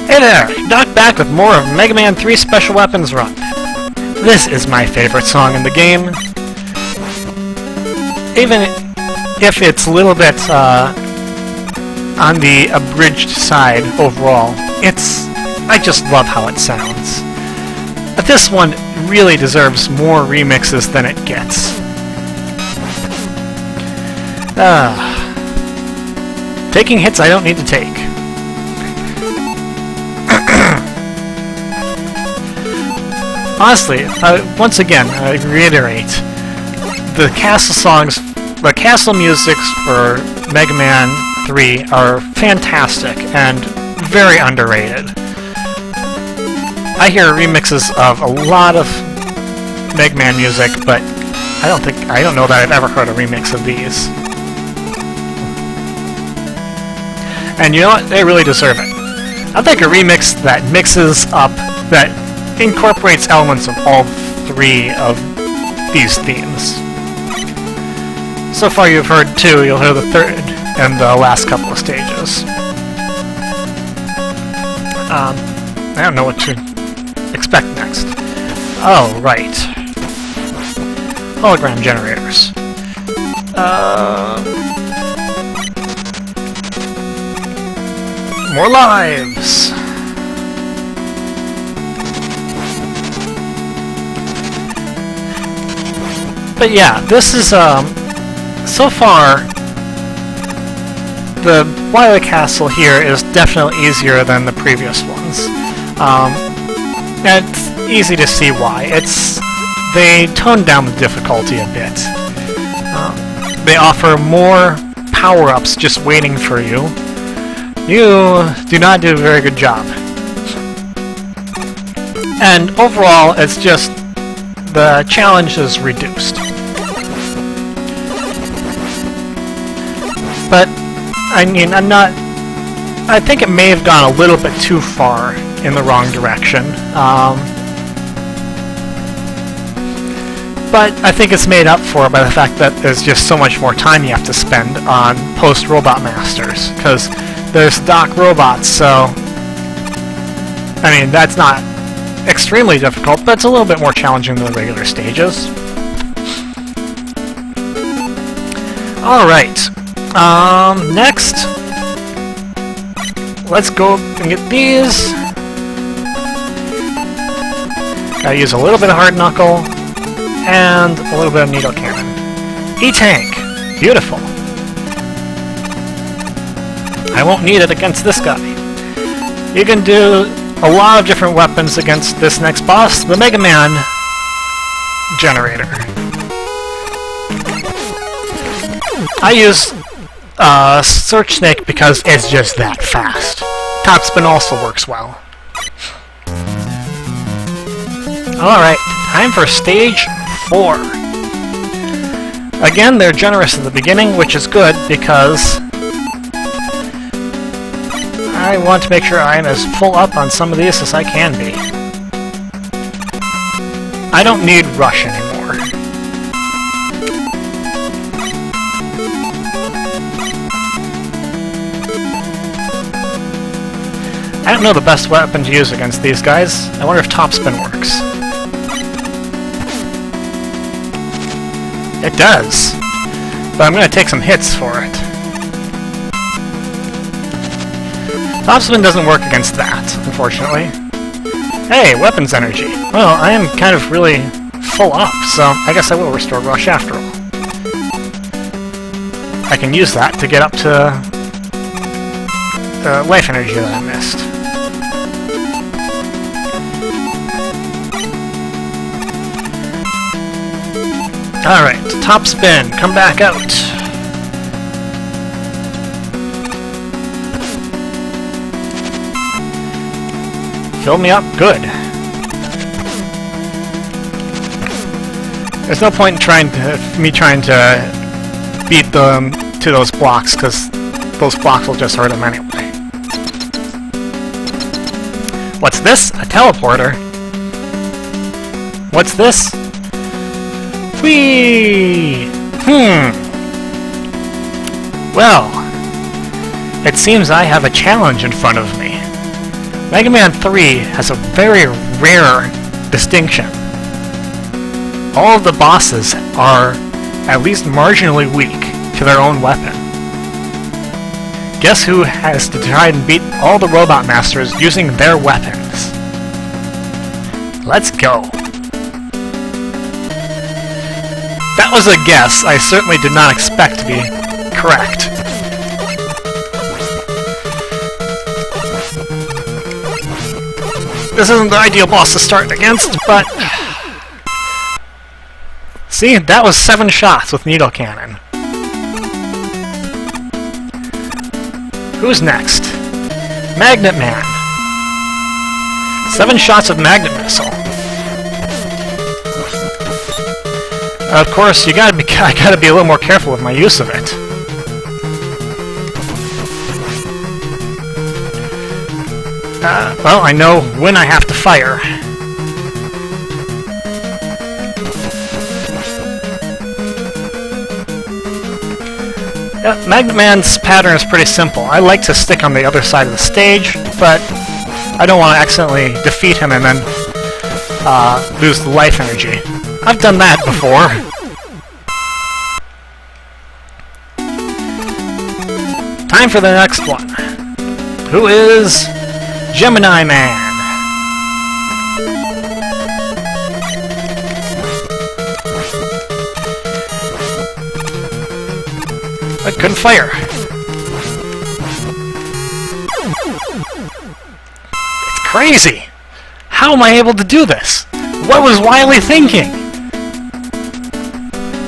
Hey there! Doc back with more of Mega Man 3 Special Weapons Run. This is my favorite song in the game. Even if it's a little bit on the abridged side overall, I just love how it sounds. But this one really deserves more remixes than it gets. Taking hits I don't need to take. Honestly, once again, I reiterate, the castle musics for Mega Man 3 are fantastic and very underrated. I hear remixes of a lot of Mega Man music, but I don't know that I've ever heard a remix of these. And you know what? They really deserve it. I think a remix that mixes up, that incorporates elements of all three of these themes. So far you've heard two, you'll hear the third and the last couple of stages. I don't know what to expect next. Oh, right. Hologram generators. More lives! But yeah, this is, so far, the Wily Castle here is definitely easier than the previous ones. And it's easy to see why. They toned down the difficulty a bit. They offer more power-ups just waiting for you. You do not do a very good job. And overall, it's just the challenge is reduced. But, I mean, I think it may have gone a little bit too far in the wrong direction. But I think it's made up for by the fact that there's just so much more time you have to spend on post-Robot Masters, because there's Doc robots, so I mean, that's not extremely difficult, but it's a little bit more challenging than the regular stages. Alright, next, let's go and get these. Gotta use a little bit of Hard Knuckle, and a little bit of Needle Cannon. E-Tank! Beautiful! I won't need it against this guy. You can do a lot of different weapons against this next boss, the Mega Man generator. I use Search Snake because it's just that fast. Topspin also works well. Alright, time for stage 4. Again, they're generous at the beginning, which is good because I want to make sure I am as full up on some of these as I can be. I don't need Rush anymore. I don't know the best weapon to use against these guys. I wonder if Topspin works. It does, but I'm going to take some hits for it. Topspin doesn't work against that, unfortunately. Hey, weapons energy. Well, I am kind of really full up, so I guess I will restore Rush after all. I can use that to get up to the life energy that I missed. Alright, Topspin, come back out. Fill me up, good. There's no point in me trying to beat them to those blocks, because those blocks will just hurt them anyway. What's this? A teleporter? What's this? Whee! Well, it seems I have a challenge in front of me. Mega Man 3 has a very rare distinction. All of the bosses are at least marginally weak to their own weapon. Guess who has to try and beat all the Robot Masters using their weapons? Let's go. That was a guess I certainly did not expect to be correct. This isn't the ideal boss to start against, but... See, that was 7 shots with Needle Cannon. Who's next? Magnet Man. 7 shots of Magnet Missile. Of course, I gotta be a little more careful with my use of it. Well, I know when I have to fire. Magnet Man's pattern is pretty simple. I like to stick on the other side of the stage, but I don't want to accidentally defeat him and then lose the life energy. I've done that before. Time for the next one. Who is Gemini Man? I couldn't fire. It's crazy! How am I able to do this? What was Wily thinking?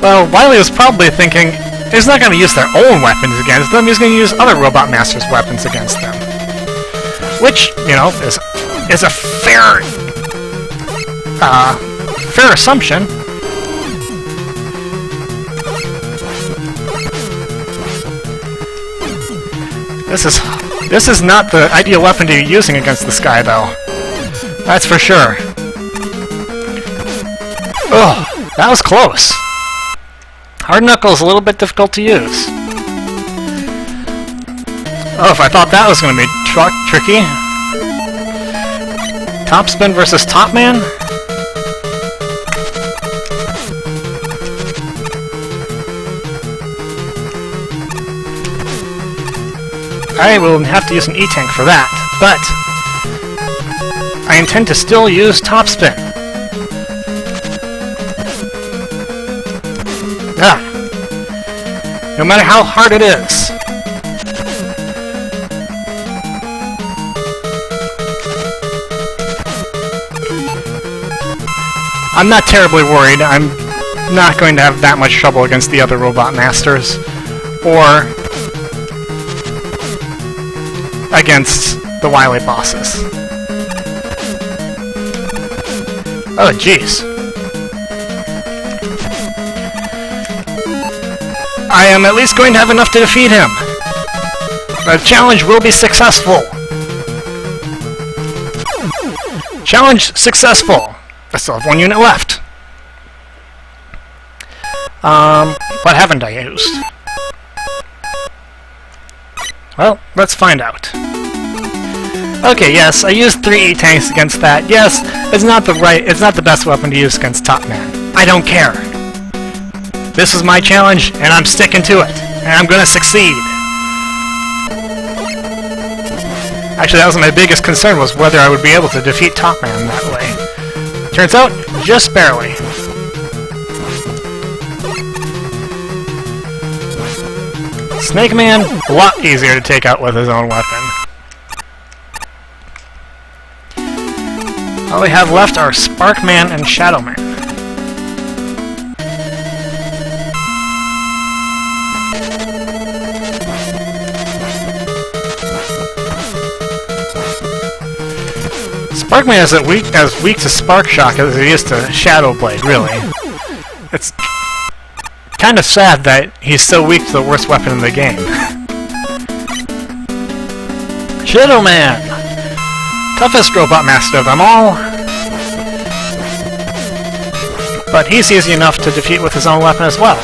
Well, Wily was probably thinking, he's not going to use their own weapons against them, he's going to use other Robot Masters' weapons against them. Which, you know, is a fair assumption. This is not the ideal weapon to be using against this guy, though. That's for sure. Ugh, that was close. Hard Knuckle is a little bit difficult to use. Oh, if I thought that was going to be tricky. Top Spin versus Top Man? I will have to use an E-Tank for that, but I intend to still use Top Spin. Ah! No matter how hard it is. I'm not terribly worried. I'm not going to have that much trouble against the other Robot Masters, or against the Wily bosses. Oh, jeez. I am at least going to have enough to defeat him. The challenge will be successful. Challenge successful. I still have 1 unit left. What haven't I used? Well, let's find out. Okay, yes, I used 3 E-Tanks against that. Yes, it's not the best weapon to use against Top Man. I don't care. This is my challenge, and I'm sticking to it. And I'm gonna succeed. Actually, that was my biggest concern, was whether I would be able to defeat Top Man that way. Turns out, just barely. Snake Man, a lot easier to take out with his own weapon. All we have left are Spark Man and Shadow Man. Spark Man is as weak to Spark Shock as he is to Shadow Blade, really. It's kind of sad that he's so weak to the worst weapon in the game. Shadow Man! Toughest Robot Master of them all. But he's easy enough to defeat with his own weapon as well.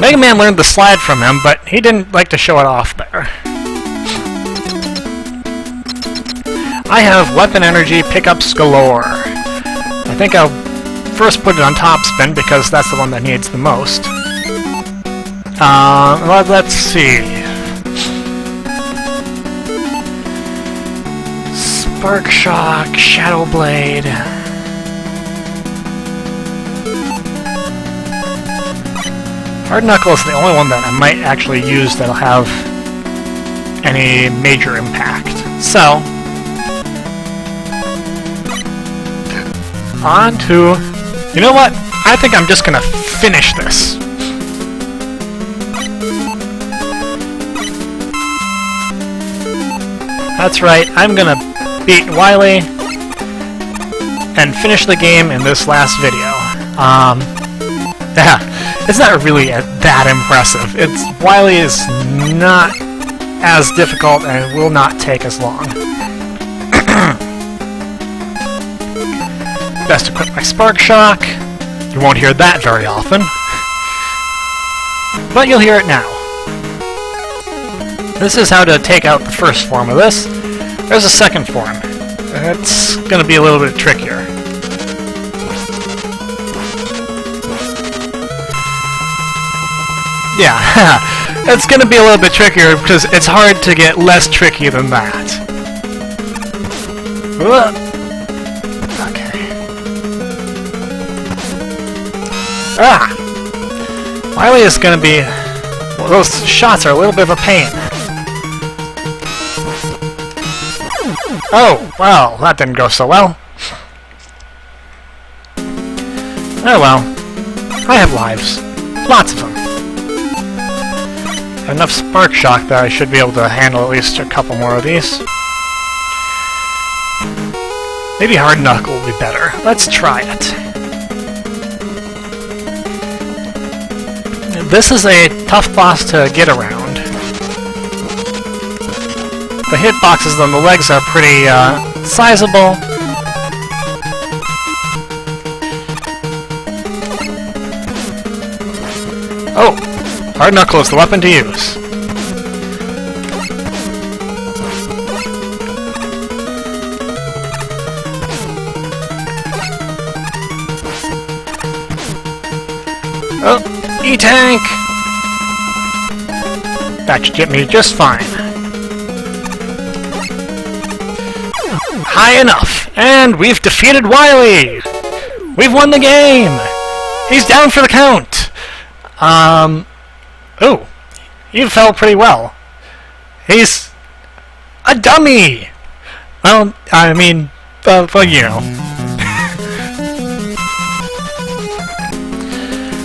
Mega Man learned the slide from him, but he didn't like to show it off there. I have weapon energy pickups galore. I think I'll first put it on top spin because that's the one that needs the most. Let's see. Spark Shock, Shadow Blade. Hard Knuckle is the only one that I might actually use that'll have any major impact. So, on to... You know what? I think I'm just gonna finish this. That's right, I'm gonna beat Wily and finish the game in this last video. Yeah, it's not really that impressive. Wily is not as difficult and it will not take as long. Best equip my Spark Shock. You won't hear that very often. But you'll hear it now. This is how to take out the first form of this. There's a second form. It's going to be a little bit trickier. Yeah, it's going to be a little bit trickier because it's hard to get less tricky than that. Okay. Wily is going to be... Well, those shots are a little bit of a pain. Oh, well, that didn't go so well. Oh well. I have lives. Lots of them. I have enough Spark Shock that I should be able to handle at least a couple more of these. Maybe Hard Knuckle will be better. Let's try it. This is a tough boss to get around. The hitboxes on the legs are pretty sizable. Oh! Hard Knuckle is the weapon to use. Oh! E-Tank! That should get me just fine. High enough! And we've defeated Wily! We've won the game! He's down for the count! Oh, you fell pretty well. He's a dummy! Well, I mean, well, you know.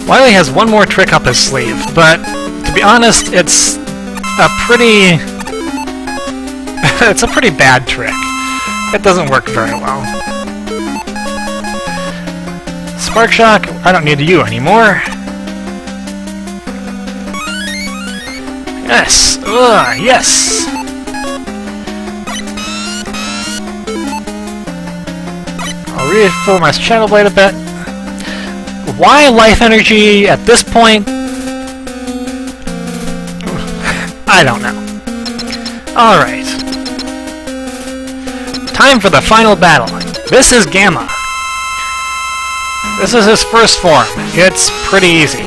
Wily has one more trick up his sleeve, but to be honest, it's a pretty... it's a pretty bad trick. It doesn't work very well. Spark Shock, I don't need you anymore. Yes! Yes! I'll refill my Shadow Blade a bit. Why life energy at this point? I don't know. Alright. Time for the final battle. This is Gamma. This is his first form. It's pretty easy.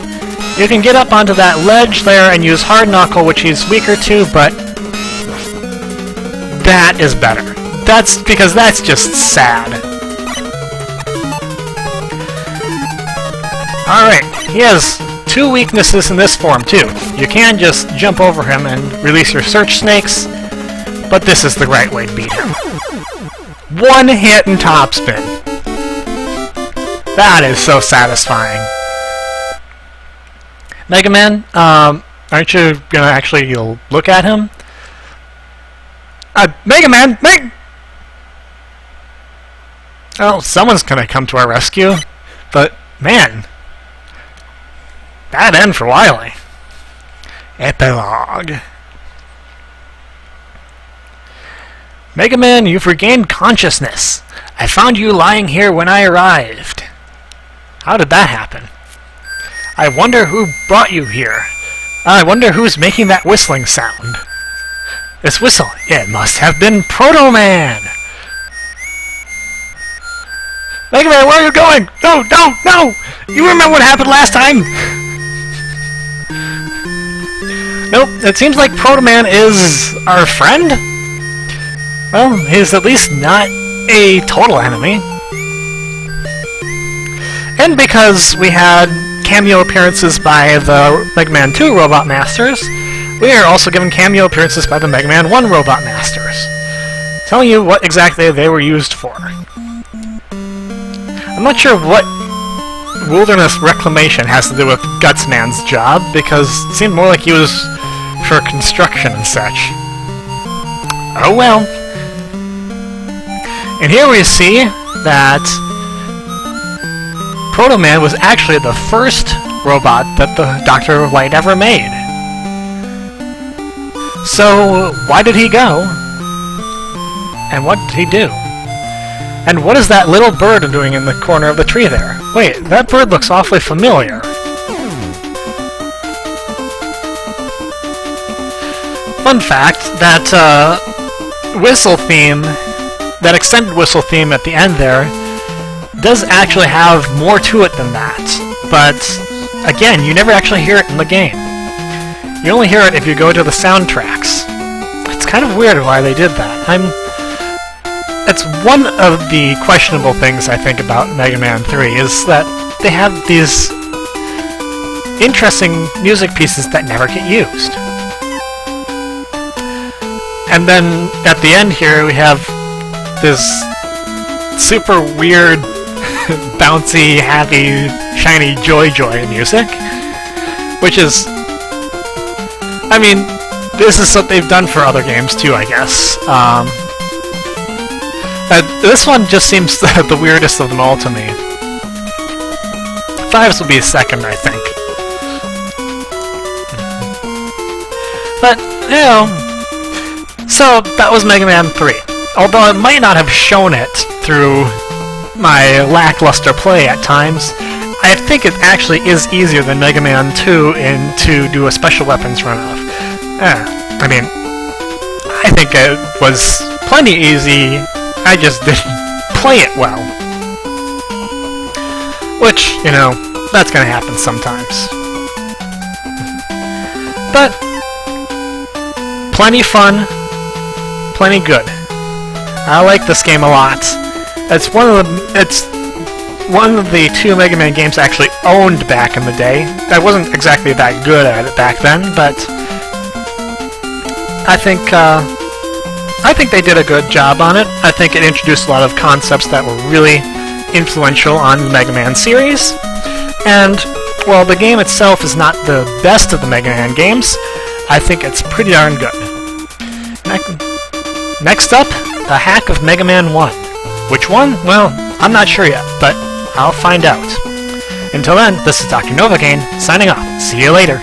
You can get up onto that ledge there and use Hard Knuckle, which he's weaker to, but that is better. That's because that's just sad. Alright, he has two weaknesses in this form, too. You can just jump over him and release your Search Snakes, but this is the right way to beat him. One hit and top spin. That is so satisfying. Mega Man, aren't you gonna actually look at him? Mega Man! Oh, someone's gonna come to our rescue. But, man. Bad end for Wily. Epilogue. Mega Man, you've regained consciousness. I found you lying here when I arrived. How did that happen? I wonder who brought you here. I wonder who's making that whistling sound. This whistle, it must have been Proto Man! Mega Man, where are you going? No, no, no! You remember what happened last time? Nope, it seems like Proto Man is our friend? Well, he's at least not a total enemy. And because we had cameo appearances by the Mega Man 2 Robot Masters, we are also given cameo appearances by the Mega Man 1 Robot Masters, telling you what exactly they were used for. I'm not sure what Wilderness Reclamation has to do with Gutsman's job, because it seemed more like he was for construction and such. Oh well. And here we see that Proto Man was actually the first robot that the Dr. Light ever made. So, why did he go? And what did he do? And what is that little bird doing in the corner of the tree there? Wait, that bird looks awfully familiar. Fun fact, that whistle theme, that extended whistle theme at the end there, does actually have more to it than that. But, again, you never actually hear it in the game. You only hear it if you go to the soundtracks. It's kind of weird why they did that. It's one of the questionable things I think about Mega Man 3, is that they have these interesting music pieces that never get used. And then, at the end here, we have this super weird, bouncy, happy, shiny joy music, which is... I mean, this is what they've done for other games too, I guess. This one just seems the weirdest of them all to me. 5's will be second, I think. But, you know... So, that was Mega Man 3. Although I might not have shown it through my lackluster play at times, I think it actually is easier than Mega Man 2 to do a special weapons run-off. I mean, I think it was plenty easy, I just didn't play it well. Which, you know, that's gonna happen sometimes. But, plenty fun, plenty good. I like this game a lot. It's one of the two Mega Man games I actually owned back in the day. I wasn't exactly that good at it back then, but I think they did a good job on it. I think it introduced a lot of concepts that were really influential on the Mega Man series. And, while the game itself is not the best of the Mega Man games, I think it's pretty darn good. Next up, the hack of Mega Man 1. Which one? Well, I'm not sure yet, but I'll find out. Until then, this is Dr. Novocaine, signing off. See you later.